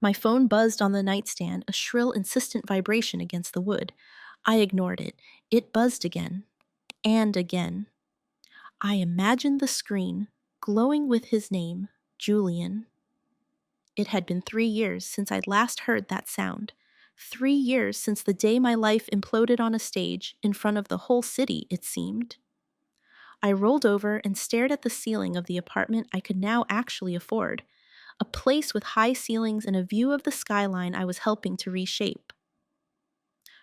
My phone buzzed on the nightstand, a shrill, insistent vibration against the wood. I ignored it. It buzzed again. And again. I imagined the screen, glowing with his name, Julian. It had been 3 years since I'd last heard that sound. 3 years since the day my life imploded on a stage, in front of the whole city, it seemed. I rolled over and stared at the ceiling of the apartment I could now actually afford, a place with high ceilings and a view of the skyline I was helping to reshape.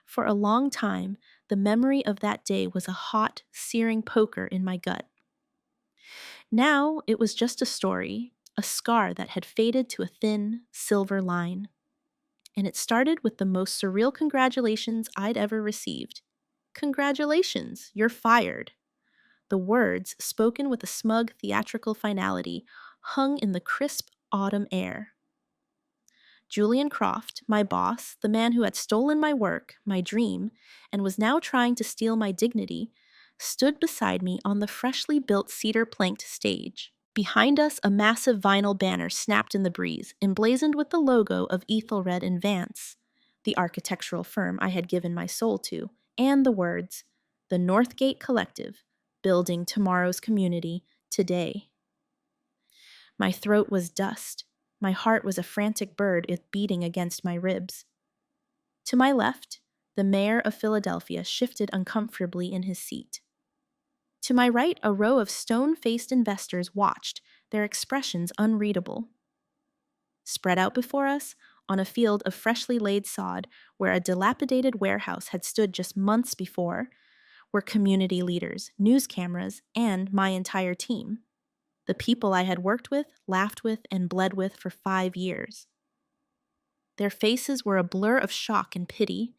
For a long time, the memory of that day was a hot, searing poker in my gut. Now it was just a story, a scar that had faded to a thin, silver line. And it started with the most surreal congratulations I'd ever received. Congratulations, you're fired. The words, spoken with a smug theatrical finality, hung in the crisp autumn air. Julian Croft, my boss, the man who had stolen my work, my dream, and was now trying to steal my dignity, stood beside me on the freshly built cedar-planked stage. Behind us, a massive vinyl banner snapped in the breeze, emblazoned with the logo of Ethelred and Vance, the architectural firm I had given my soul to, and the words, "The Northgate Collective, building tomorrow's community today." My throat was dust. My heart was a frantic bird beating against my ribs. To my left, the mayor of Philadelphia shifted uncomfortably in his seat. To my right, a row of stone-faced investors watched, their expressions unreadable. Spread out before us, on a field of freshly laid sod where a dilapidated warehouse had stood just months before, were community leaders, news cameras, and my entire team. The people I had worked with, laughed with, and bled with for 5 years. Their faces were a blur of shock and pity.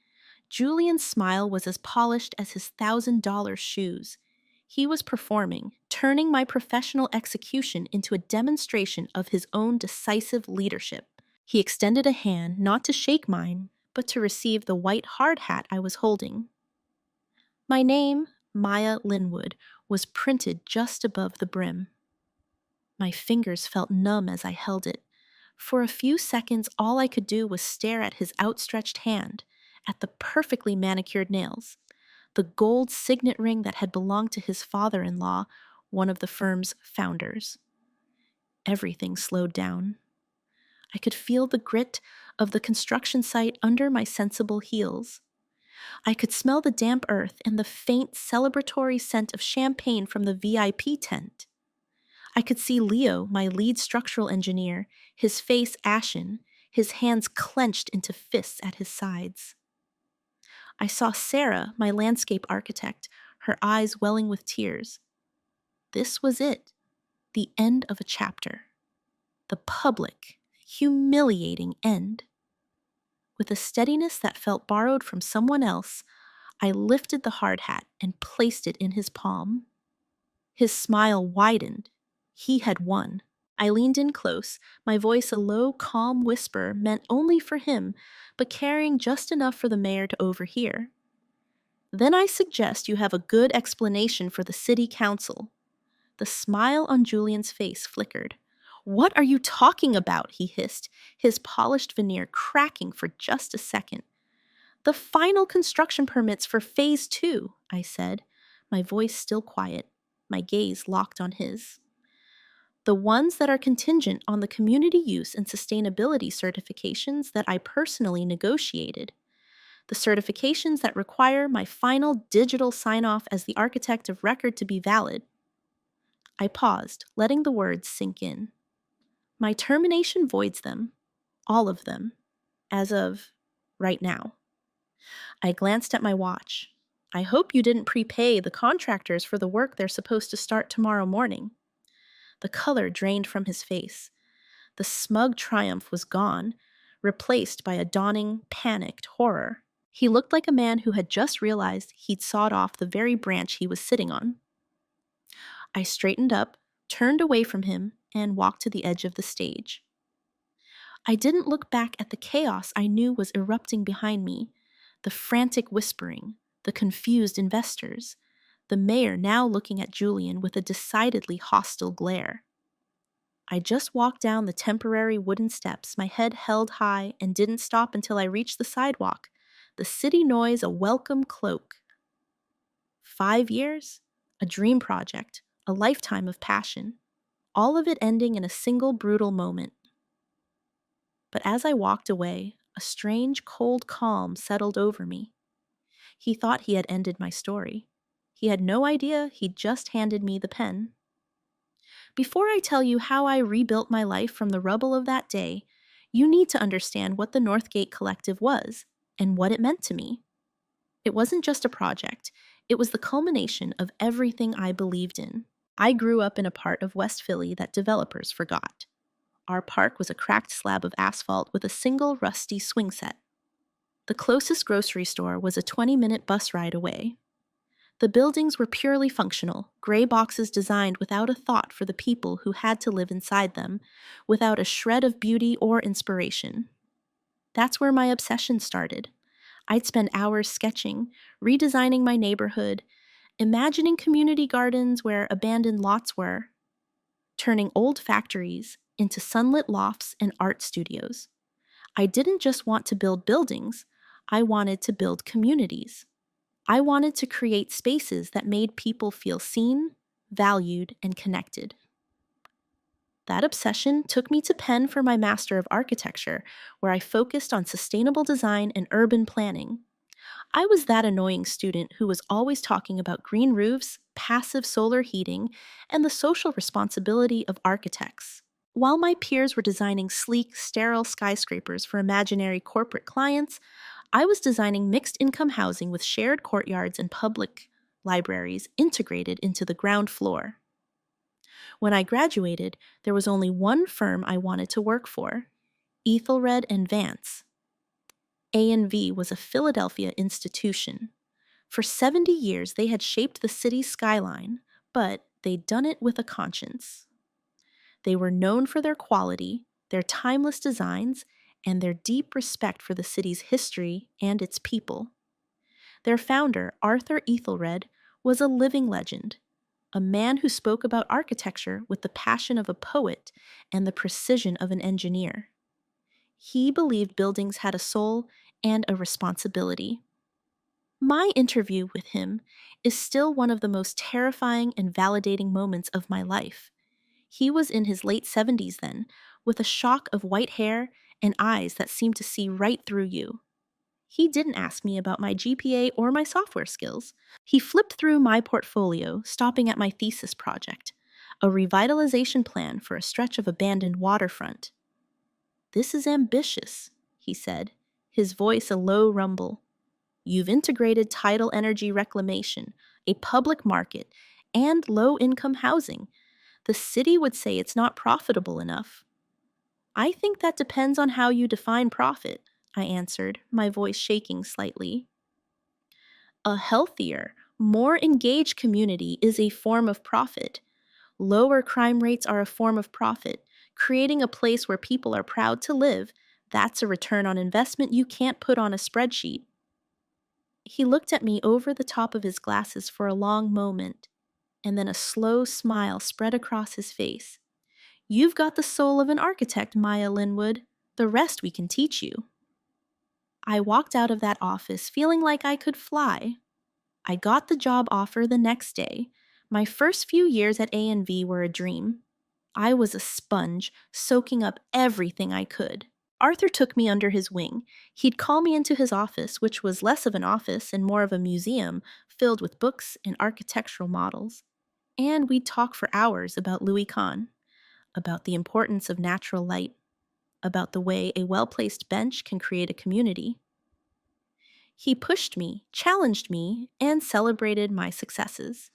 Julian's smile was as polished as his $1,000 shoes. He was performing, turning my professional execution into a demonstration of his own decisive leadership. He extended a hand not to shake mine, but to receive the white hard hat I was holding. My name, Maya Linwood, was printed just above the brim. My fingers felt numb as I held it. For a few seconds, all I could do was stare at his outstretched hand, at the perfectly manicured nails, the gold signet ring that had belonged to his father-in-law, one of the firm's founders. Everything slowed down. I could feel the grit of the construction site under my sensible heels. I could smell the damp earth and the faint celebratory scent of champagne from the VIP tent. I could see Leo, my lead structural engineer, his face ashen, his hands clenched into fists at his sides. I saw Sarah, my landscape architect, her eyes welling with tears. This was it, the end of a chapter. The public, humiliating end. With a steadiness that felt borrowed from someone else, I lifted the hard hat and placed it in his palm. His smile widened. He had won. I leaned in close, my voice a low, calm whisper meant only for him, but carrying just enough for the mayor to overhear. Then I suggest you have a good explanation for the city council. The smile on Julian's face flickered. What are you talking about? He hissed, his polished veneer cracking for just a second. The final construction permits for Phase 2, I said, my voice still quiet, my gaze locked on his. The ones that are contingent on the community use and sustainability certifications that I personally negotiated. The certifications that require my final digital sign-off as the architect of record to be valid. I paused, letting the words sink in. My termination voids them, all of them, as of right now. I glanced at my watch. I hope you didn't prepay the contractors for the work they're supposed to start tomorrow morning. The color drained from his face. The smug triumph was gone, replaced by a dawning, panicked horror. He looked like a man who had just realized he'd sawed off the very branch he was sitting on. I straightened up, turned away from him, and walked to the edge of the stage. I didn't look back at the chaos I knew was erupting behind me, the frantic whispering, the confused investors, the mayor now looking at Julian with a decidedly hostile glare. I just walked down the temporary wooden steps, my head held high, and didn't stop until I reached the sidewalk. The city noise a welcome cloak. 5 years? A dream project, a lifetime of passion, all of it ending in a single brutal moment. But as I walked away, a strange, cold calm settled over me. He thought he had ended my story. He had no idea he'd just handed me the pen. Before I tell you how I rebuilt my life from the rubble of that day, you need to understand what the Northgate Collective was and what it meant to me. It wasn't just a project, it was the culmination of everything I believed in. I grew up in a part of West Philly that developers forgot. Our park was a cracked slab of asphalt with a single rusty swing set. The closest grocery store was a 20-minute bus ride away. The buildings were purely functional, gray boxes designed without a thought for the people who had to live inside them, without a shred of beauty or inspiration. That's where my obsession started. I'd spend hours sketching, redesigning my neighborhood, imagining community gardens where abandoned lots were, turning old factories into sunlit lofts and art studios. I didn't just want to build buildings, I wanted to build communities. I wanted to create spaces that made people feel seen, valued, and connected. That obsession took me to Penn for my Master of Architecture, where I focused on sustainable design and urban planning. I was that annoying student who was always talking about green roofs, passive solar heating, and the social responsibility of architects. While my peers were designing sleek, sterile skyscrapers for imaginary corporate clients, I was designing mixed-income housing with shared courtyards and public libraries integrated into the ground floor. When I graduated, there was only one firm I wanted to work for, Ethelred and Vance. A&V was a Philadelphia institution. For 70 years, they had shaped the city's skyline, but they'd done it with a conscience. They were known for their quality, their timeless designs, and their deep respect for the city's history and its people. Their founder, Arthur Ethelred, was a living legend, a man who spoke about architecture with the passion of a poet and the precision of an engineer. He believed buildings had a soul and a responsibility. My interview with him is still one of the most terrifying and validating moments of my life. He was in his late 70s then, with a shock of white hair and eyes that seemed to see right through you. He didn't ask me about my GPA or my software skills. He flipped through my portfolio, stopping at my thesis project, a revitalization plan for a stretch of abandoned waterfront. "This is ambitious," he said, his voice a low rumble. "You've integrated tidal energy reclamation, a public market, and low-income housing. The city would say it's not profitable enough." "I think that depends on how you define profit," I answered, my voice shaking slightly. "A healthier, more engaged community is a form of profit. Lower crime rates are a form of profit. Creating a place where people are proud to live, that's a return on investment you can't put on a spreadsheet." He looked at me over the top of his glasses for a long moment, and then a slow smile spread across his face. "You've got the soul of an architect, Maya Linwood. The rest we can teach you." I walked out of that office feeling like I could fly. I got the job offer the next day. My first few years at A&V were a dream. I was a sponge, soaking up everything I could. Arthur took me under his wing. He'd call me into his office, which was less of an office and more of a museum, filled with books and architectural models. And we'd talk for hours about Louis Kahn, about the importance of natural light, about the way a well-placed bench can create a community. He pushed me, challenged me, and celebrated my successes.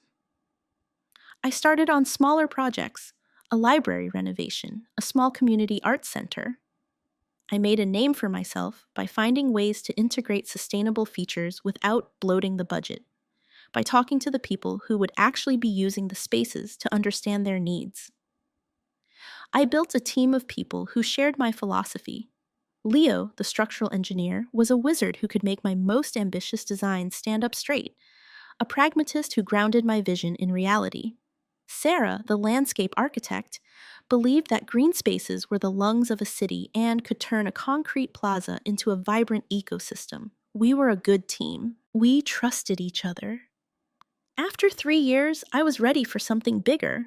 I started on smaller projects, a library renovation, a small community arts center. I made a name for myself by finding ways to integrate sustainable features without bloating the budget, by talking to the people who would actually be using the spaces to understand their needs. I built a team of people who shared my philosophy. Leo, the structural engineer, was a wizard who could make my most ambitious designs stand up straight, a pragmatist who grounded my vision in reality. Sarah, the landscape architect, believed that green spaces were the lungs of a city and could turn a concrete plaza into a vibrant ecosystem. We were a good team. We trusted each other. After 3 years, I was ready for something bigger.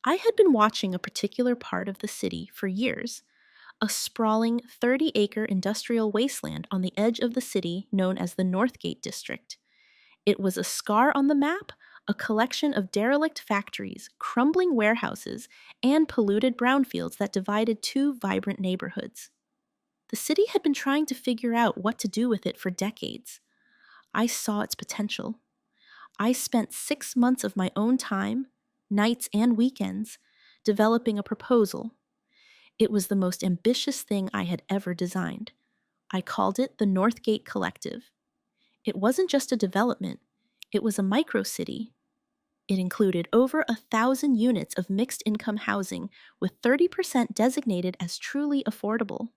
I had been watching a particular part of the city for years, a sprawling 30-acre industrial wasteland on the edge of the city known as the Northgate District. It was a scar on the map, a collection of derelict factories, crumbling warehouses, and polluted brownfields that divided two vibrant neighborhoods. The city had been trying to figure out what to do with it for decades. I saw its potential. I spent 6 months of my own time, nights and weekends, developing a proposal. It was the most ambitious thing I had ever designed. I called it the Northgate Collective. It wasn't just a development, it was a micro-city. It included over 1,000 units of mixed-income housing, with 30% designated as truly affordable.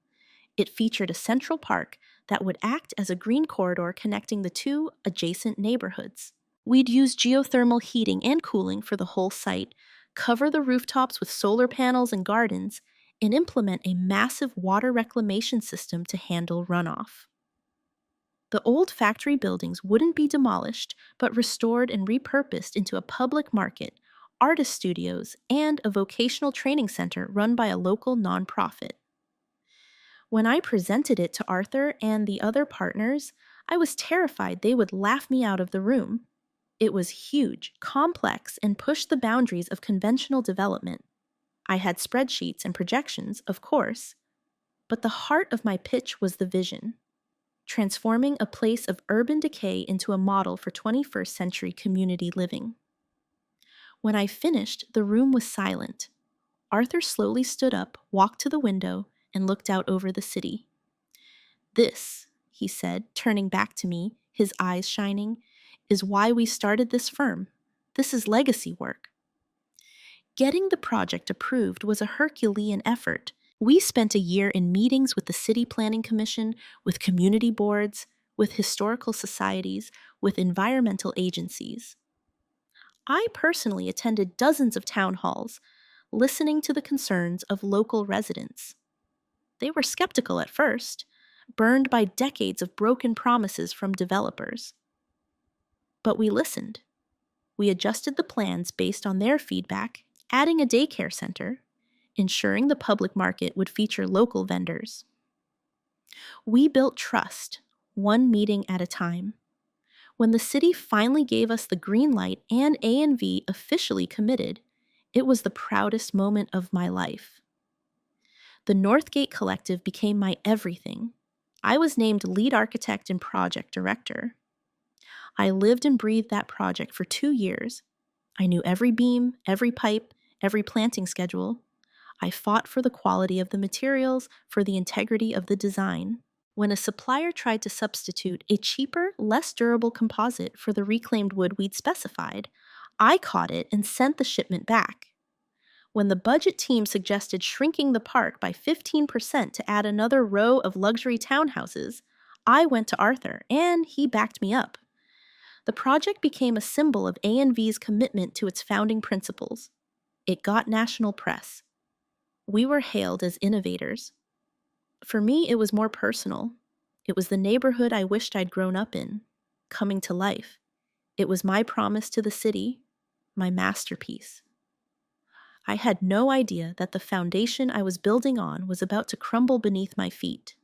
It featured a central park that would act as a green corridor connecting the two adjacent neighborhoods. We'd use geothermal heating and cooling for the whole site, cover the rooftops with solar panels and gardens, and implement a massive water reclamation system to handle runoff. The old factory buildings wouldn't be demolished, but restored and repurposed into a public market, artist studios, and a vocational training center run by a local nonprofit. When I presented it to Arthur and the other partners, I was terrified they would laugh me out of the room. It was huge, complex, and pushed the boundaries of conventional development. I had spreadsheets and projections, of course, but the heart of my pitch was the vision: transforming a place of urban decay into a model for 21st century community living. When I finished, the room was silent. Arthur slowly stood up, walked to the window, and looked out over the city. "This," he said, turning back to me, his eyes shining, "is why we started this firm. This is legacy work." Getting the project approved was a Herculean effort. We spent a year in meetings with the City Planning Commission, with community boards, with historical societies, with environmental agencies. I personally attended dozens of town halls, listening to the concerns of local residents. They were skeptical at first, burned by decades of broken promises from developers. But we listened. We adjusted the plans based on their feedback, adding a daycare center, ensuring the public market would feature local vendors. We built trust, one meeting at a time. When the city finally gave us the green light and A&V officially committed, it was the proudest moment of my life. The Northgate Collective became my everything. I was named lead architect and project director. I lived and breathed that project for 2 years. I knew every beam, every pipe, every planting schedule. I fought for the quality of the materials, for the integrity of the design. When a supplier tried to substitute a cheaper, less durable composite for the reclaimed wood we'd specified, I caught it and sent the shipment back. When the budget team suggested shrinking the park by 15% to add another row of luxury townhouses, I went to Arthur, and he backed me up. The project became a symbol of A&V's commitment to its founding principles. It got national press. We were hailed as innovators. For me, it was more personal. It was the neighborhood I wished I'd grown up in, coming to life. It was my promise to the city, my masterpiece. I had no idea that the foundation I was building on was about to crumble beneath my feet.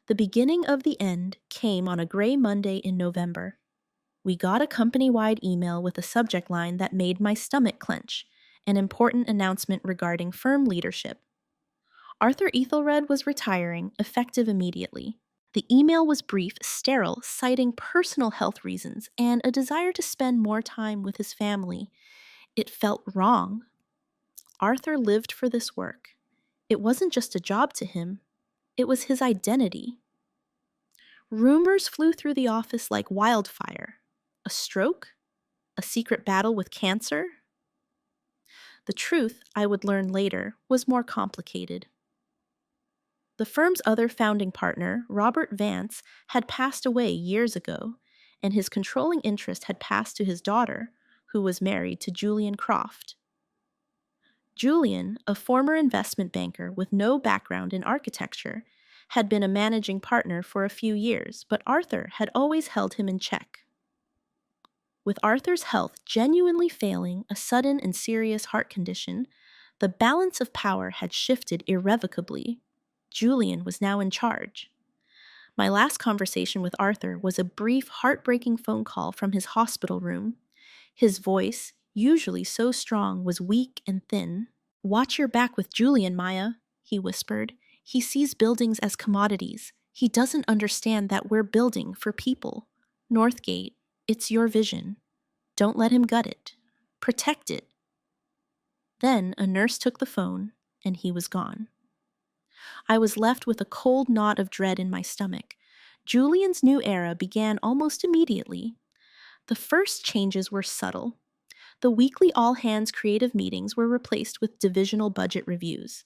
The beginning of the end came on a gray Monday in November. We got a company-wide email with a subject line that made my stomach clench, an important announcement regarding firm leadership. Arthur Ethelred was retiring, effective immediately. The email was brief, sterile, citing personal health reasons and a desire to spend more time with his family. It felt wrong. Arthur lived for this work. It wasn't just a job to him. It was his identity. Rumors flew through the office like wildfire. A stroke? A secret battle with cancer? The truth, I would learn later, was more complicated. The firm's other founding partner, Robert Vance, had passed away years ago, and his controlling interest had passed to his daughter, who was married to Julian Croft. Julian, a former investment banker with no background in architecture, had been a managing partner for a few years, but Arthur had always held him in check. With Arthur's health genuinely failing, a sudden and serious heart condition, the balance of power had shifted irrevocably. Julian was now in charge. My last conversation with Arthur was a brief, heartbreaking phone call from his hospital room. His voice, usually so strong, was weak and thin. "Watch your back with Julian, Maya," he whispered. "He sees buildings as commodities. He doesn't understand that we're building for people. Northgate, it's your vision. Don't let him gut it. Protect it." Then a nurse took the phone, and he was gone. I was left with a cold knot of dread in my stomach. Julian's new era began almost immediately. The first changes were subtle. The weekly all-hands creative meetings were replaced with divisional budget reviews.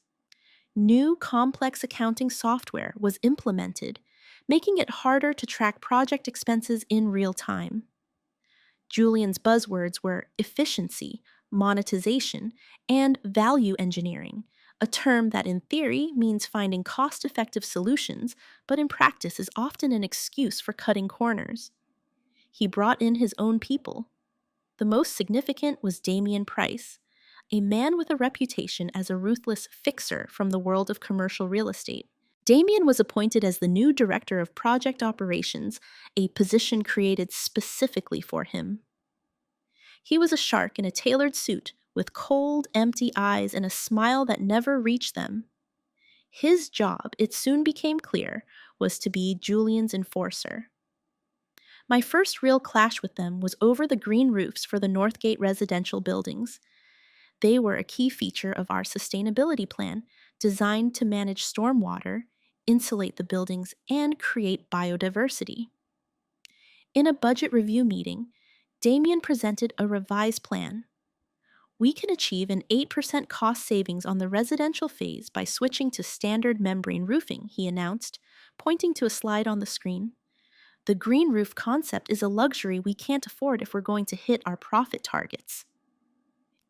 New complex accounting software was implemented, making it harder to track project expenses in real time. Julian's buzzwords were efficiency, monetization, and value engineering, a term that in theory means finding cost-effective solutions, but in practice is often an excuse for cutting corners. He brought in his own people. The most significant was Damian Price, a man with a reputation as a ruthless fixer from the world of commercial real estate. Damian was appointed as the new director of project operations, a position created specifically for him. He was a shark in a tailored suit, with cold, empty eyes and a smile that never reached them. His job, it soon became clear, was to be Julian's enforcer. My first real clash with them was over the green roofs for the Northgate residential buildings. They were a key feature of our sustainability plan, designed to manage stormwater, insulate the buildings, and create biodiversity. In a budget review meeting, Damian presented a revised plan. "We can achieve an 8% cost savings on the residential phase by switching to standard membrane roofing," he announced, pointing to a slide on the screen. "The green roof concept is a luxury we can't afford if we're going to hit our profit targets."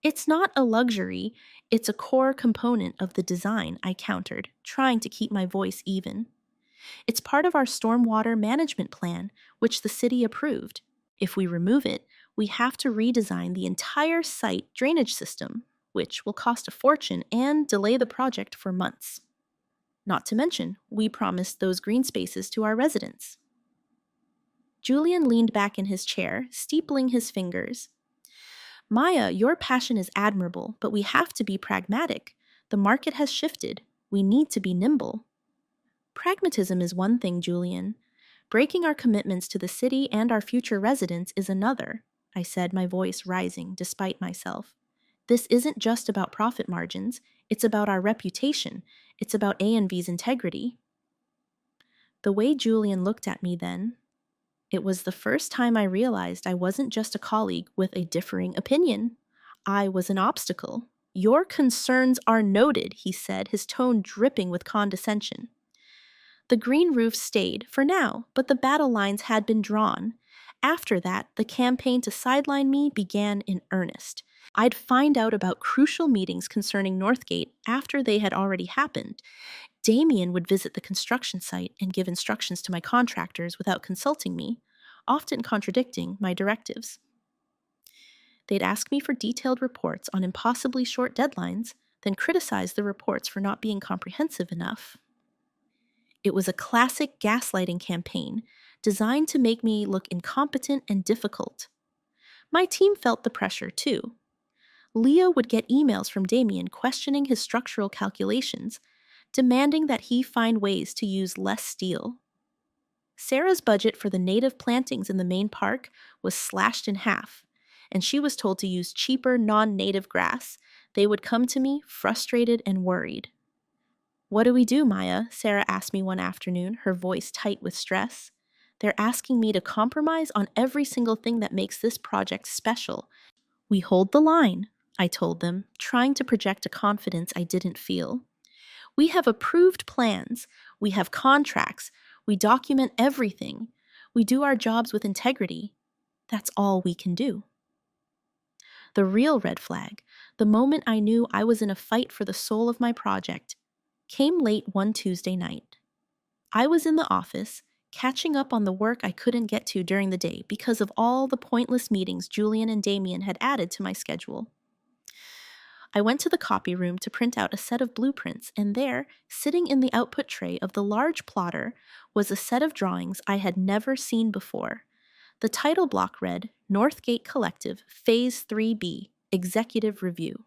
"It's not a luxury, it's a core component of the design," I countered, trying to keep my voice even. "It's part of our stormwater management plan, which the city approved. If we remove it, we have to redesign the entire site drainage system, which will cost a fortune and delay the project for months. Not to mention, we promised those green spaces to our residents." Julian leaned back in his chair, steepling his fingers. "Maya, your passion is admirable, but we have to be pragmatic. The market has shifted. We need to be nimble." "Pragmatism is one thing, Julian. Breaking our commitments to the city and our future residents is another," I said, my voice rising despite myself. "This isn't just about profit margins. It's about our reputation. It's about A&V's integrity." The way Julian looked at me then, it was the first time I realized I wasn't just a colleague with a differing opinion. I was an obstacle. "Your concerns are noted," he said, his tone dripping with condescension. The green roof stayed, for now, but the battle lines had been drawn. After that, the campaign to sideline me began in earnest. I'd find out about crucial meetings concerning Northgate after they had already happened. Damian would visit the construction site and give instructions to my contractors without consulting me, often contradicting my directives. They'd ask me for detailed reports on impossibly short deadlines, then criticize the reports for not being comprehensive enough. It was a classic gaslighting campaign designed to make me look incompetent and difficult. My team felt the pressure too. Leo would get emails from Damian questioning his structural calculations, demanding that he find ways to use less steel. Sarah's budget for the native plantings in the main park was slashed in half, and she was told to use cheaper non-native grass. They would come to me frustrated and worried. "What do we do, Maya?" Sarah asked me one afternoon, her voice tight with stress. "They're asking me to compromise on every single thing that makes this project special." "We hold the line," I told them, trying to project a confidence I didn't feel. "We have approved plans. We have contracts. We document everything. We do our jobs with integrity. That's all we can do." The real red flag, the moment I knew I was in a fight for the soul of my project, came late one Tuesday night. I was in the office, catching up on the work I couldn't get to during the day because of all the pointless meetings Julian and Damien had added to my schedule. I went to the copy room to print out a set of blueprints, and there, sitting in the output tray of the large plotter, was a set of drawings I had never seen before. The title block read, Northgate Collective, Phase 3B, Executive Review.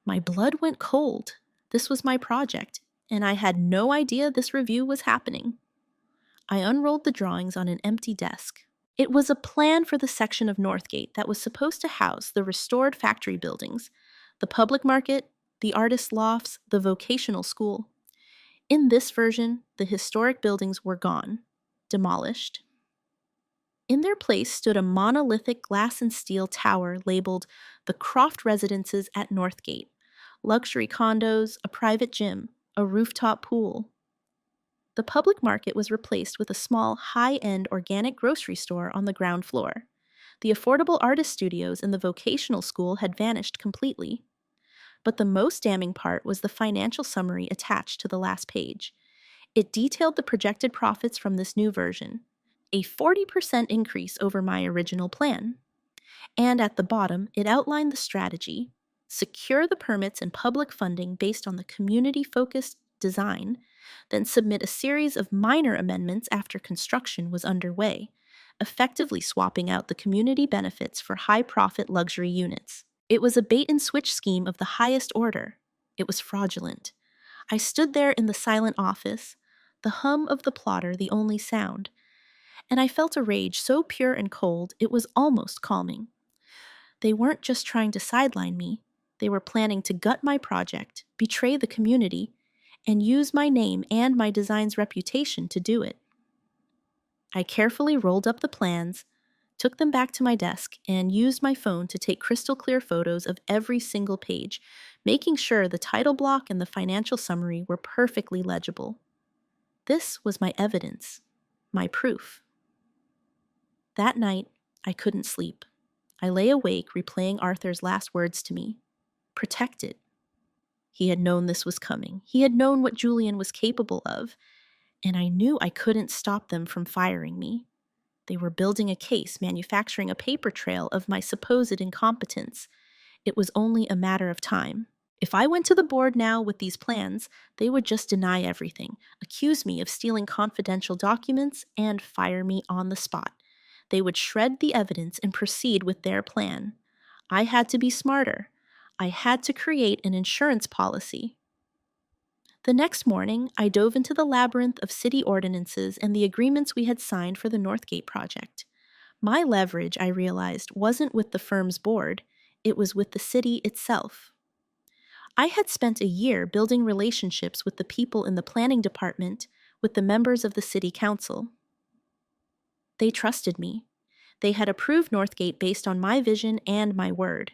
My blood went cold. This was my project, and I had no idea this review was happening. I unrolled the drawings on an empty desk. It was a plan for the section of Northgate that was supposed to house the restored factory buildings, the public market, the artist lofts, the vocational school. In this version, the historic buildings were gone, demolished. In their place stood a monolithic glass and steel tower labeled the Croft Residences at Northgate, luxury condos, a private gym, a rooftop pool. The public market was replaced with a small, high-end organic grocery store on the ground floor. The affordable artist studios in the vocational school had vanished completely. But the most damning part was the financial summary attached to the last page. It detailed the projected profits from this new version, a 40% increase over my original plan. And at the bottom, it outlined the strategy: secure the permits and public funding based on the community-focused design, then submit a series of minor amendments after construction was underway, effectively swapping out the community benefits for high-profit luxury units. It was a bait-and-switch scheme of the highest order. It was fraudulent. I stood there in the silent office, the hum of the plotter the only sound, and I felt a rage so pure and cold it was almost calming. They weren't just trying to sideline me. They were planning to gut my project, betray the community, and use my name and my design's reputation to do it. I carefully rolled up the plans, took them back to my desk, and used my phone to take crystal clear photos of every single page, making sure the title block and the financial summary were perfectly legible. This was my evidence, my proof. That night, I couldn't sleep. I lay awake replaying Arthur's last words to me. Protected. He had known this was coming. He had known what Julian was capable of, and I knew I couldn't stop them from firing me. They were building a case, manufacturing a paper trail of my supposed incompetence. It was only a matter of time. If I went to the board now with these plans, they would just deny everything, accuse me of stealing confidential documents, and fire me on the spot. They would shred the evidence and proceed with their plan. I had to be smarter. I had to create an insurance policy. The next morning, I dove into the labyrinth of city ordinances and the agreements we had signed for the Northgate project. My leverage, I realized, wasn't with the firm's board. It was with the city itself. I had spent a year building relationships with the people in the planning department, with the members of the city council. They trusted me. They had approved Northgate based on my vision and my word.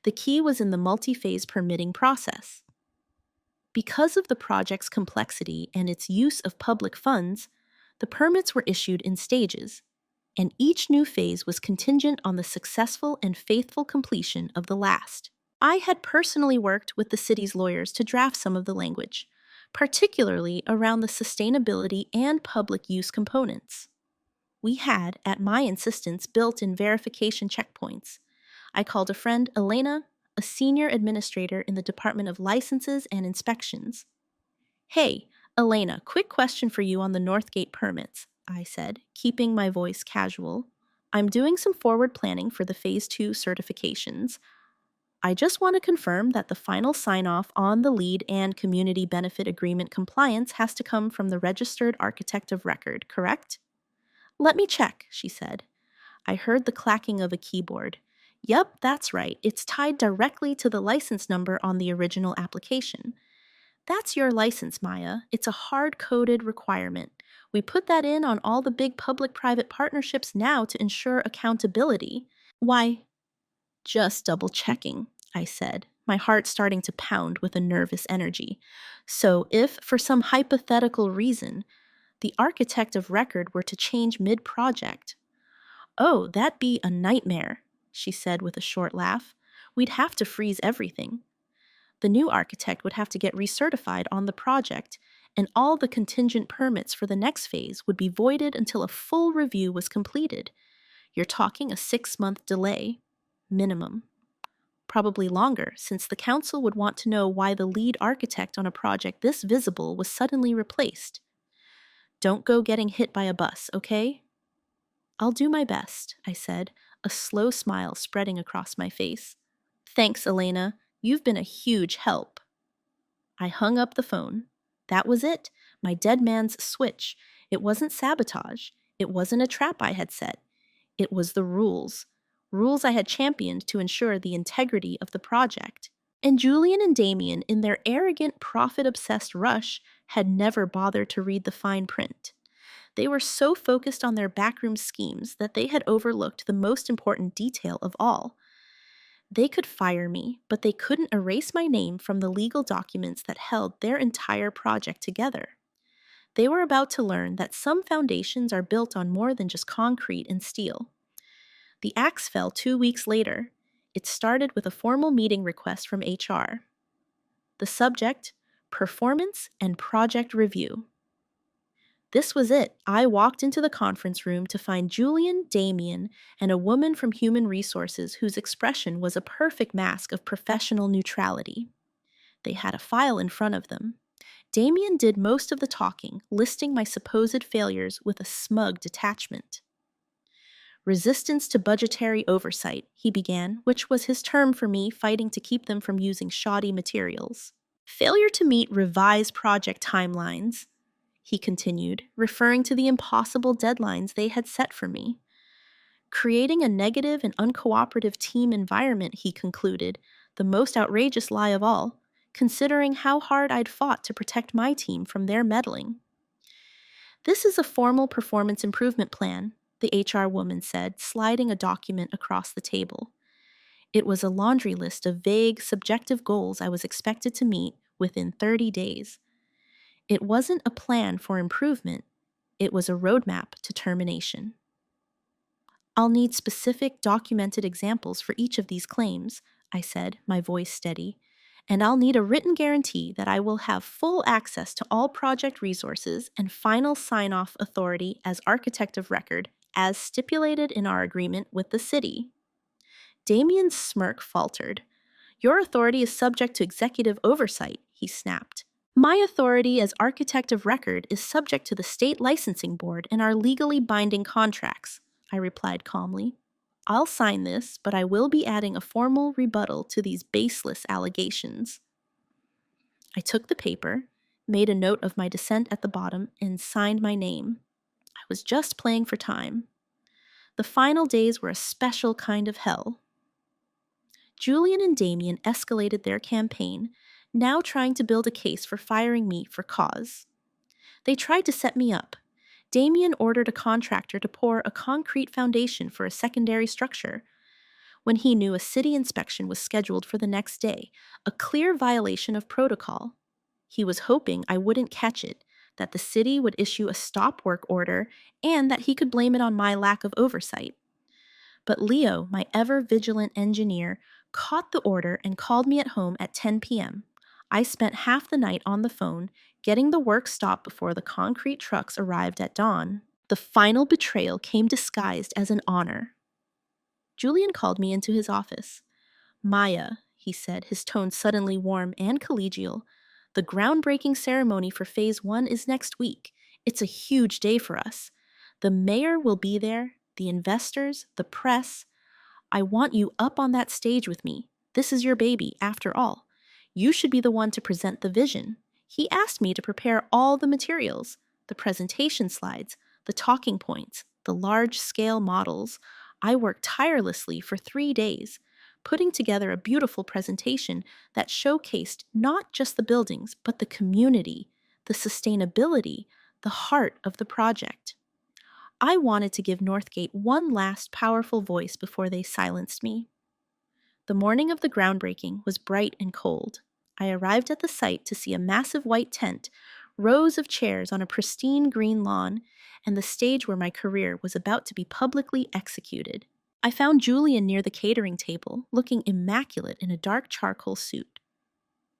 The key was in the multi-phase permitting process. Because of the project's complexity and its use of public funds, the permits were issued in stages, and each new phase was contingent on the successful and faithful completion of the last. I had personally worked with the city's lawyers to draft some of the language, particularly around the sustainability and public use components. We had, at my insistence, built-in verification checkpoints. I called a friend, Elena, a senior administrator in the Department of Licenses and Inspections. "Hey, Elena, quick question for you on the Northgate permits," I said, keeping my voice casual. "I'm doing some forward planning for the Phase 2 certifications. I just want to confirm that the final sign-off on the lead and community benefit agreement compliance has to come from the registered architect of record, correct?" "Let me check," she said. I heard the clacking of a keyboard. "Yep, that's right. It's tied directly to the license number on the original application." "That's your license, Maya. It's a hard-coded requirement. We put that in on all the big public-private partnerships now to ensure accountability." "Why?" "Just double-checking," I said, my heart starting to pound with a nervous energy. "So if, for some hypothetical reason, the architect of record were to change mid-project..." "Oh, that'd be a nightmare," she said with a short laugh. We'd have to freeze everything. The new architect would have to get recertified on the project, and all the contingent permits for the next phase would be voided until a full review was completed. You're talking a 6-month delay, minimum. Probably longer, since the council would want to know why the lead architect on a project this visible was suddenly replaced. Don't go getting hit by a bus, okay? I'll do my best, I said, a slow smile spreading across my face. Thanks, Elena. You've been a huge help. I hung up the phone. That was it, my dead man's switch. It wasn't sabotage. It wasn't a trap I had set. It was the rules. Rules I had championed to ensure the integrity of the project. And Julian and Damien, in their arrogant, profit-obsessed rush, had never bothered to read the fine print. They were so focused on their backroom schemes that they had overlooked the most important detail of all. They could fire me, but they couldn't erase my name from the legal documents that held their entire project together. They were about to learn that some foundations are built on more than just concrete and steel. The axe fell 2 weeks later. It started with a formal meeting request from HR. The subject, performance and project review. This was it. I walked into the conference room to find Julian, Damien, and a woman from Human Resources whose expression was a perfect mask of professional neutrality. They had a file in front of them. Damien did most of the talking, listing my supposed failures with a smug detachment. Resistance to budgetary oversight, he began, which was his term for me fighting to keep them from using shoddy materials. Failure to meet revised project timelines, he continued, referring to the impossible deadlines they had set for me. Creating a negative and uncooperative team environment, he concluded, the most outrageous lie of all, considering how hard I'd fought to protect my team from their meddling. This is a formal performance improvement plan, the HR woman said, sliding a document across the table. It was a laundry list of vague, subjective goals I was expected to meet within 30 days. It wasn't a plan for improvement. It was a roadmap to termination. I'll need specific documented examples for each of these claims, I said, my voice steady, and I'll need a written guarantee that I will have full access to all project resources and final sign-off authority as architect of record, as stipulated in our agreement with the city. Damien's smirk faltered. Your authority is subject to executive oversight, he snapped. My authority as architect of record is subject to the state licensing board and our legally binding contracts, I replied calmly. I'll sign this, but I will be adding a formal rebuttal to these baseless allegations. I took the paper, made a note of my dissent at the bottom, and signed my name. I was just playing for time. The final days were a special kind of hell. Julian and Damien escalated their campaign, now trying to build a case for firing me for cause. They tried to set me up. Damien ordered a contractor to pour a concrete foundation for a secondary structure, when he knew a city inspection was scheduled for the next day, a clear violation of protocol. He was hoping I wouldn't catch it, that the city would issue a stop work order, and that he could blame it on my lack of oversight. But Leo, my ever-vigilant engineer, caught the order and called me at home at 10 p.m. I spent half the night on the phone, getting the work stopped before the concrete trucks arrived at dawn. The final betrayal came disguised as an honor. Julian called me into his office. Maya, he said, his tone suddenly warm and collegial, the groundbreaking ceremony for Phase 1 is next week. It's a huge day for us. The mayor will be there, the investors, the press. I want you up on that stage with me. This is your baby, after all. You should be the one to present the vision. He asked me to prepare all the materials, the presentation slides, the talking points, the large-scale models. I worked tirelessly for 3 days, putting together a beautiful presentation that showcased not just the buildings, but the community, the sustainability, the heart of the project. I wanted to give Northgate one last powerful voice before they silenced me. The morning of the groundbreaking was bright and cold. I arrived at the site to see a massive white tent, rows of chairs on a pristine green lawn, and the stage where my career was about to be publicly executed. I found Julian near the catering table, looking immaculate in a dark charcoal suit.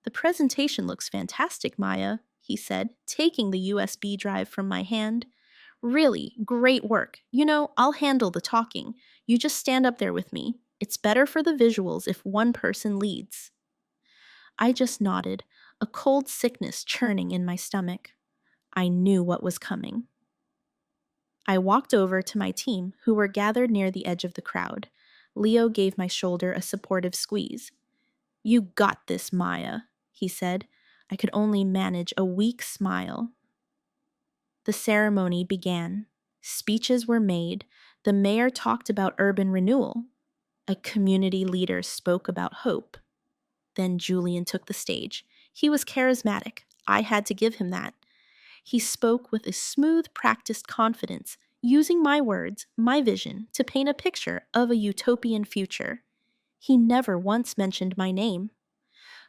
"The presentation looks fantastic, Maya," he said, taking the USB drive from my hand. "Really, great work. I'll handle the talking. You just stand up there with me. It's better for the visuals if one person leads." I just nodded, a cold sickness churning in my stomach. I knew what was coming. I walked over to my team, who were gathered near the edge of the crowd. Leo gave my shoulder a supportive squeeze. "You got this, Maya," he said. I could only manage a weak smile. The ceremony began. Speeches were made. The mayor talked about urban renewal. A community leader spoke about hope. Then Julian took the stage. He was charismatic. I had to give him that. He spoke with a smooth, practiced confidence, using my words, my vision, to paint a picture of a utopian future. He never once mentioned my name.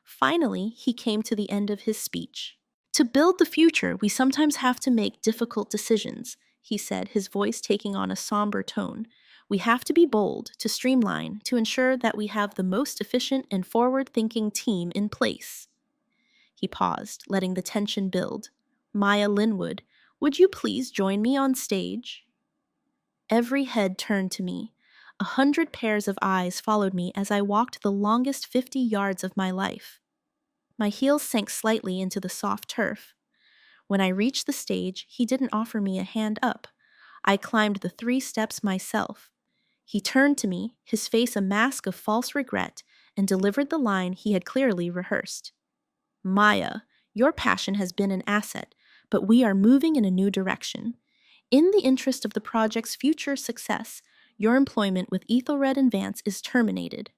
Finally, he came to the end of his speech. "To build the future, we sometimes have to make difficult decisions," he said, his voice taking on a somber tone. "We have to be bold, to streamline, to ensure that we have the most efficient and forward-thinking team in place." He paused, letting the tension build. "Maya Linwood, would you please join me on stage?" Every head turned to me. 100 pairs of eyes followed me as I walked the longest 50 yards of my life. My heels sank slightly into the soft turf. When I reached the stage, he didn't offer me a hand up. I climbed the 3 steps myself. He turned to me, his face a mask of false regret, and delivered the line he had clearly rehearsed. "Maya, your passion has been an asset, but we are moving in a new direction. In the interest of the project's future success, your employment with Ethelred and Vance is terminated,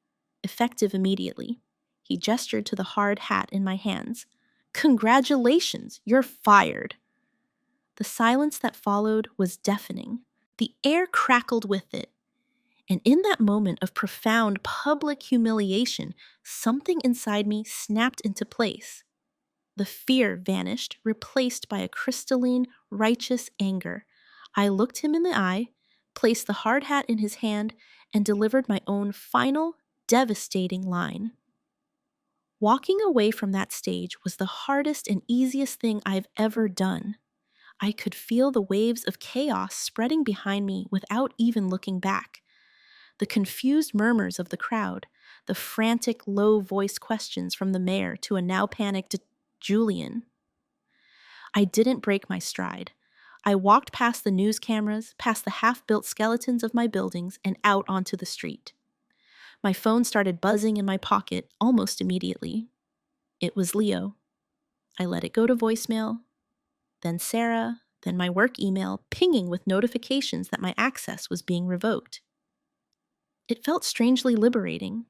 effective immediately." He gestured to the hard hat in my hands. "Congratulations, you're fired." The silence that followed was deafening. The air crackled with it. And in that moment of profound public humiliation, something inside me snapped into place. The fear vanished, replaced by a crystalline, righteous anger. I looked him in the eye, placed the hard hat in his hand, and delivered my own final, devastating line. Walking away from that stage was the hardest and easiest thing I've ever done. I could feel the waves of chaos spreading behind me without even looking back. The confused murmurs of the crowd, the frantic, low-voiced questions from the mayor to a now panicked Julian. I didn't break my stride. I walked past the news cameras, past the half-built skeletons of my buildings, and out onto the street. My phone started buzzing in my pocket almost immediately. It was Leo. I let it go to voicemail, then Sarah, then my work email pinging with notifications that my access was being revoked. It felt strangely liberating.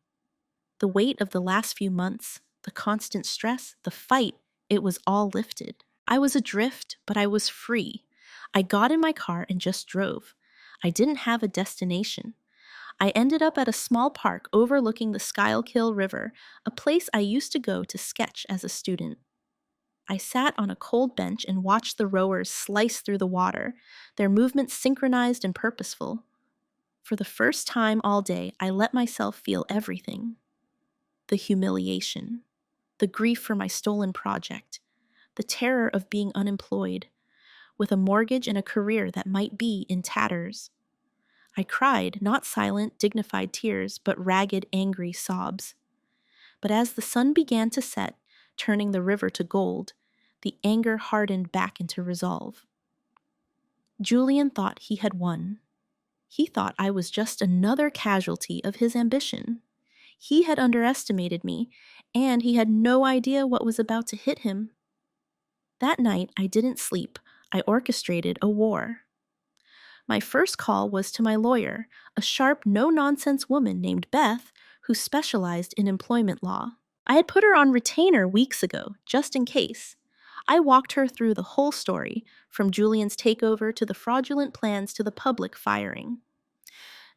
The weight of the last few months, the constant stress, the fight, it was all lifted. I was adrift, but I was free. I got in my car and just drove. I didn't have a destination. I ended up at a small park overlooking the Schuylkill River, a place I used to go to sketch as a student. I sat on a cold bench and watched the rowers slice through the water, their movements synchronized and purposeful. For the first time all day, I let myself feel everything. The humiliation, the grief for my stolen project, the terror of being unemployed, with a mortgage and a career that might be in tatters. I cried, not silent, dignified tears, but ragged, angry sobs. But as the sun began to set, turning the river to gold, the anger hardened back into resolve. Julian thought he had won. He thought I was just another casualty of his ambition. He had underestimated me, and he had no idea what was about to hit him. That night, I didn't sleep. I orchestrated a war. My first call was to my lawyer, a sharp, no-nonsense woman named Beth, who specialized in employment law. I had put her on retainer weeks ago, just in case. I walked her through the whole story, from Julian's takeover to the fraudulent plans to the public firing.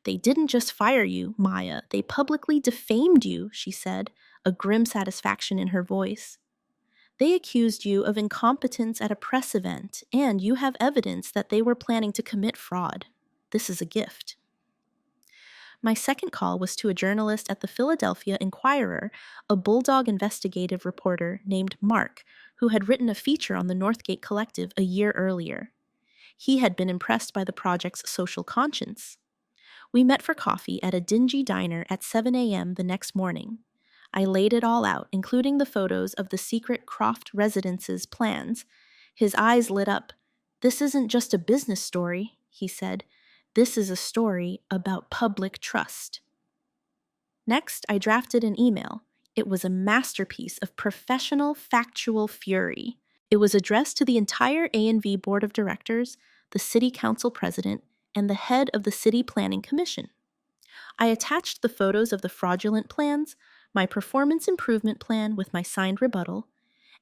"They didn't just fire you, Maya, they publicly defamed you," she said, a grim satisfaction in her voice. "They accused you of incompetence at a press event, and you have evidence that they were planning to commit fraud. This is a gift." My second call was to a journalist at the Philadelphia Inquirer, a bulldog investigative reporter named Mark, who had written a feature on the Northgate Collective a year earlier. He had been impressed by the project's social conscience. We met for coffee at a dingy diner at 7 a.m. the next morning. I laid it all out, including the photos of the secret Croft residence's plans. His eyes lit up. "This isn't just a business story," he said. "This is a story about public trust." Next, I drafted an email. It was a masterpiece of professional, factual fury. It was addressed to the entire A&V Board of Directors, the City Council President, and the head of the City Planning Commission. I attached the photos of the fraudulent plans, my performance improvement plan with my signed rebuttal,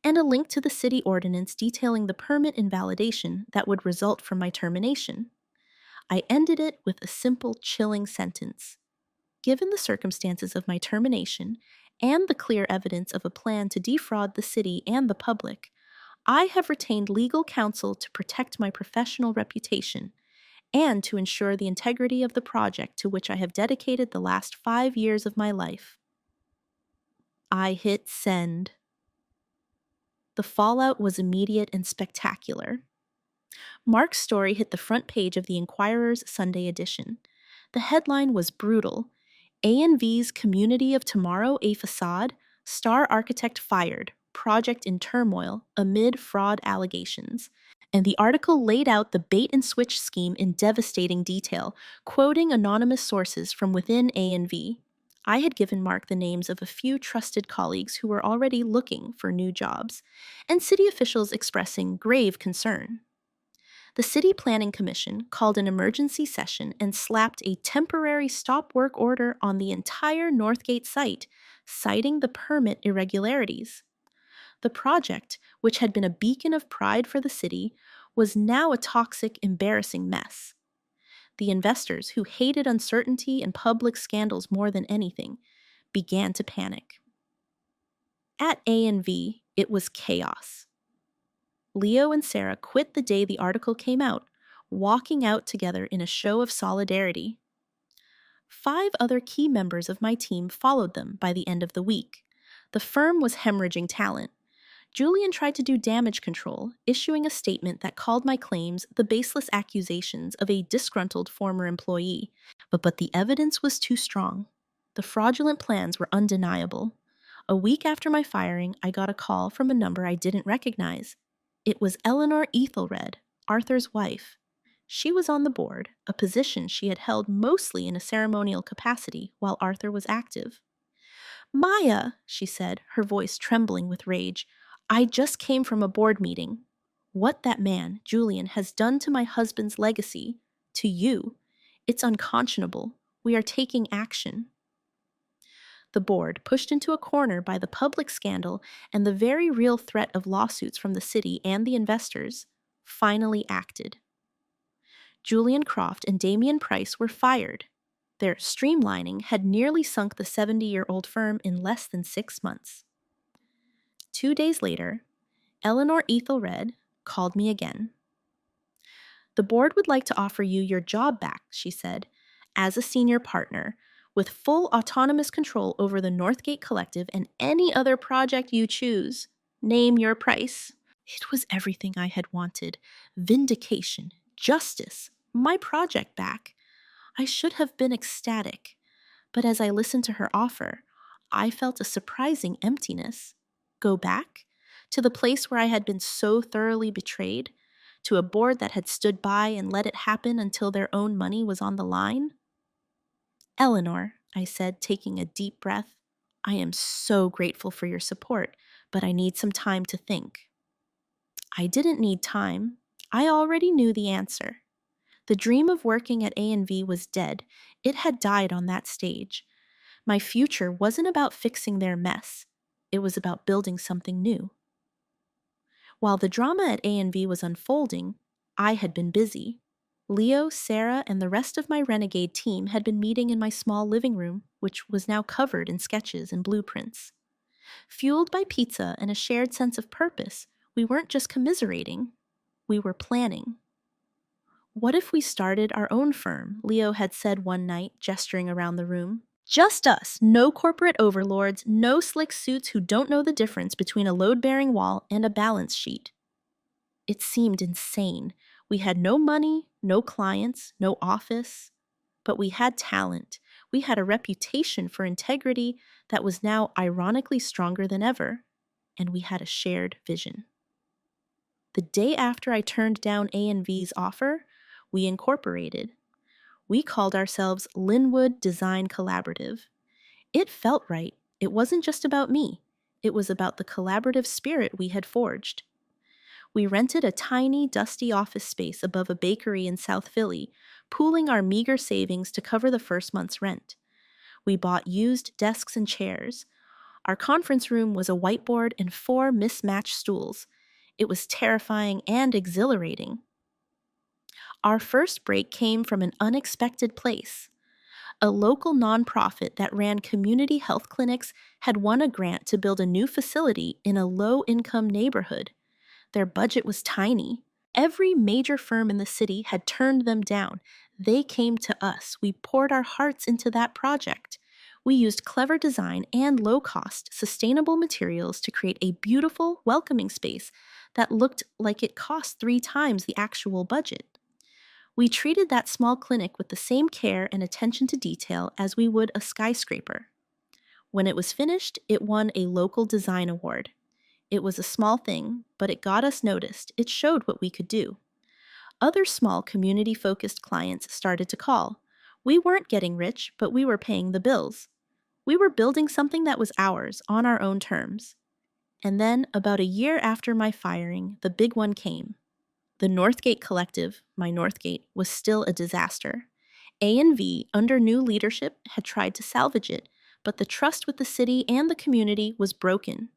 and a link to the city ordinance detailing the permit invalidation that would result from my termination. I ended it with a simple, chilling sentence. Given the circumstances of my termination and the clear evidence of a plan to defraud the city and the public, I have retained legal counsel to protect my professional reputation and to ensure the integrity of the project to which I have dedicated the last 5 years of my life. I hit send. The fallout was immediate and spectacular. Mark's story hit the front page of the Inquirer's Sunday edition. The headline was brutal. A&V's Community of Tomorrow a facade, star architect fired, project in turmoil amid fraud allegations. And the article laid out the bait-and-switch scheme in devastating detail, quoting anonymous sources from within A&V. I had given Mark the names of a few trusted colleagues who were already looking for new jobs, and city officials expressing grave concern. The City Planning Commission called an emergency session and slapped a temporary stop work order on the entire Northgate site, citing the permit irregularities. The project, which had been a beacon of pride for the city, was now a toxic, embarrassing mess. The investors, who hated uncertainty and public scandals more than anything, began to panic. At A&V, it was chaos. Leo and Sarah quit the day the article came out, walking out together in a show of solidarity. 5 other key members of my team followed them by the end of the week. The firm was hemorrhaging talent. Julian tried to do damage control, issuing a statement that called my claims the baseless accusations of a disgruntled former employee. But the evidence was too strong. The fraudulent plans were undeniable. A week after my firing, I got a call from a number I didn't recognize. It was Eleanor Ethelred, Arthur's wife. She was on the board, a position she had held mostly in a ceremonial capacity while Arthur was active. "Maya," she said, her voice trembling with rage, "I just came from a board meeting. What that man, Julian, has done to my husband's legacy, to you, it's unconscionable. We are taking action." The board, pushed into a corner by the public scandal and the very real threat of lawsuits from the city and the investors, finally acted. Julian Croft and Damian Price were fired. Their streamlining had nearly sunk the 70-year-old firm in less than 6 months. 2 days later, Eleanor Ethelred called me again. "The board would like to offer you your job back," she said, "as a senior partner, with full autonomous control over the Northgate Collective and any other project you choose. Name your price." It was everything I had wanted. Vindication, justice, my project back. I should have been ecstatic. But as I listened to her offer, I felt a surprising emptiness. Go back? To the place where I had been so thoroughly betrayed? To a board that had stood by and let it happen until their own money was on the line? "Eleanor," I said, taking a deep breath, "I am so grateful for your support, but I need some time to think." I didn't need time. I already knew the answer. The dream of working at A&V was dead. It had died on that stage. My future wasn't about fixing their mess. It was about building something new. While the drama at A&V was unfolding, I had been busy. Leo, Sarah, and the rest of my renegade team had been meeting in my small living room, which was now covered in sketches and blueprints. Fueled by pizza and a shared sense of purpose, we weren't just commiserating, we were planning. What if we started our own firm? Leo had said one night, gesturing around the room. Just us, no corporate overlords, no slick suits who don't know the difference between a load-bearing wall and a balance sheet. It seemed insane. We had no money, no clients, no office, but we had talent. We had a reputation for integrity that was now ironically stronger than ever, and we had a shared vision. The day after I turned down A&V's offer, we incorporated. We called ourselves Linwood Design Collaborative. It felt right. It wasn't just about me. It was about the collaborative spirit we had forged. We rented a tiny, dusty office space above a bakery in South Philly, pooling our meager savings to cover the first month's rent. We bought used desks and chairs. Our conference room was a whiteboard and 4 mismatched stools. It was terrifying and exhilarating. Our first break came from an unexpected place. A local nonprofit that ran community health clinics had won a grant to build a new facility in a low-income neighborhood. Their budget was tiny. Every major firm in the city had turned them down. They came to us. We poured our hearts into that project. We used clever design and low-cost, sustainable materials to create a beautiful, welcoming space that looked like it cost 3 times the actual budget. We treated that small clinic with the same care and attention to detail as we would a skyscraper. When it was finished, it won a local design award. It was a small thing, but it got us noticed. It showed what we could do. Other small community-focused clients started to call. We weren't getting rich, but we were paying the bills. We were building something that was ours, on our own terms. And then, about a year after my firing, the big one came. The Northgate Collective, my Northgate, was still a disaster. A&V, under new leadership, had tried to salvage it, but the trust with the city and the community was broken.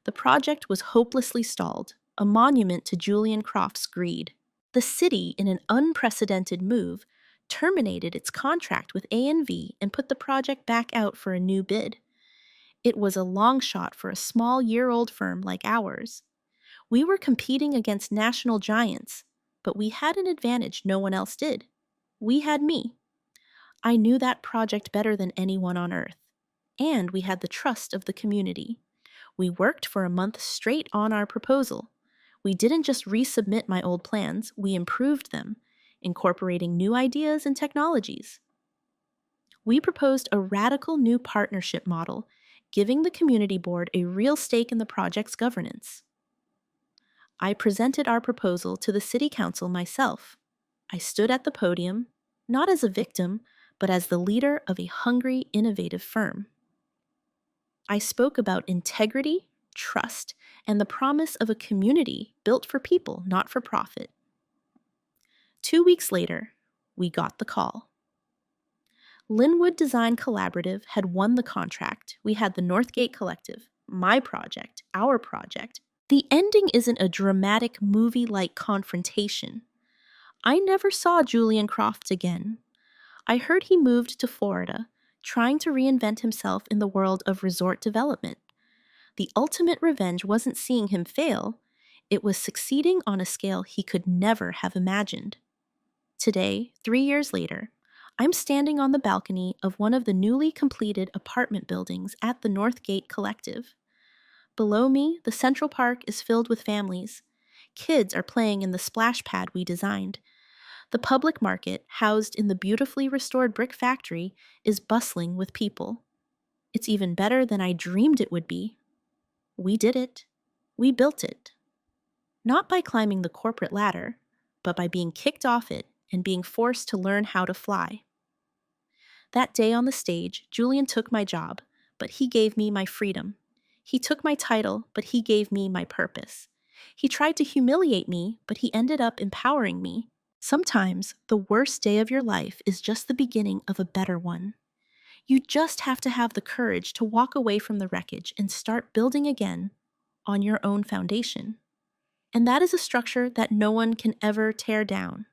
The project was hopelessly stalled, a monument to Julian Croft's greed. The city, in an unprecedented move, terminated its contract with A&V and put the project back out for a new bid. It was a long shot for a small year-old firm like ours. We were competing against national giants, but we had an advantage no one else did. We had me. I knew that project better than anyone on earth, and we had the trust of the community. We worked for a month straight on our proposal. We didn't just resubmit my old plans, we improved them, incorporating new ideas and technologies. We proposed a radical new partnership model, giving the community board a real stake in the project's governance. I presented our proposal to the city council myself. I stood at the podium, not as a victim, but as the leader of a hungry, innovative firm. I spoke about integrity, trust, and the promise of a community built for people, not for profit. 2 weeks later, we got the call. Linwood Design Collaborative had won the contract. We had the Northgate Collective, my project, our project. The ending isn't a dramatic movie-like confrontation. I never saw Julian Croft again. I heard he moved to Florida, trying to reinvent himself in the world of resort development. The ultimate revenge wasn't seeing him fail, it was succeeding on a scale he could never have imagined. Today, 3 years later, I'm standing on the balcony of one of the newly completed apartment buildings at the Northgate Collective. Below me, the Central Park is filled with families. Kids are playing in the splash pad we designed. The public market, housed in the beautifully restored brick factory, is bustling with people. It's even better than I dreamed it would be. We did it. We built it. Not by climbing the corporate ladder, but by being kicked off it and being forced to learn how to fly. That day on the stage, Julian took my job, but he gave me my freedom. He took my title, but he gave me my purpose. He tried to humiliate me, but he ended up empowering me. Sometimes, the worst day of your life is just the beginning of a better one. You just have to have the courage to walk away from the wreckage and start building again on your own foundation. And that is a structure that no one can ever tear down.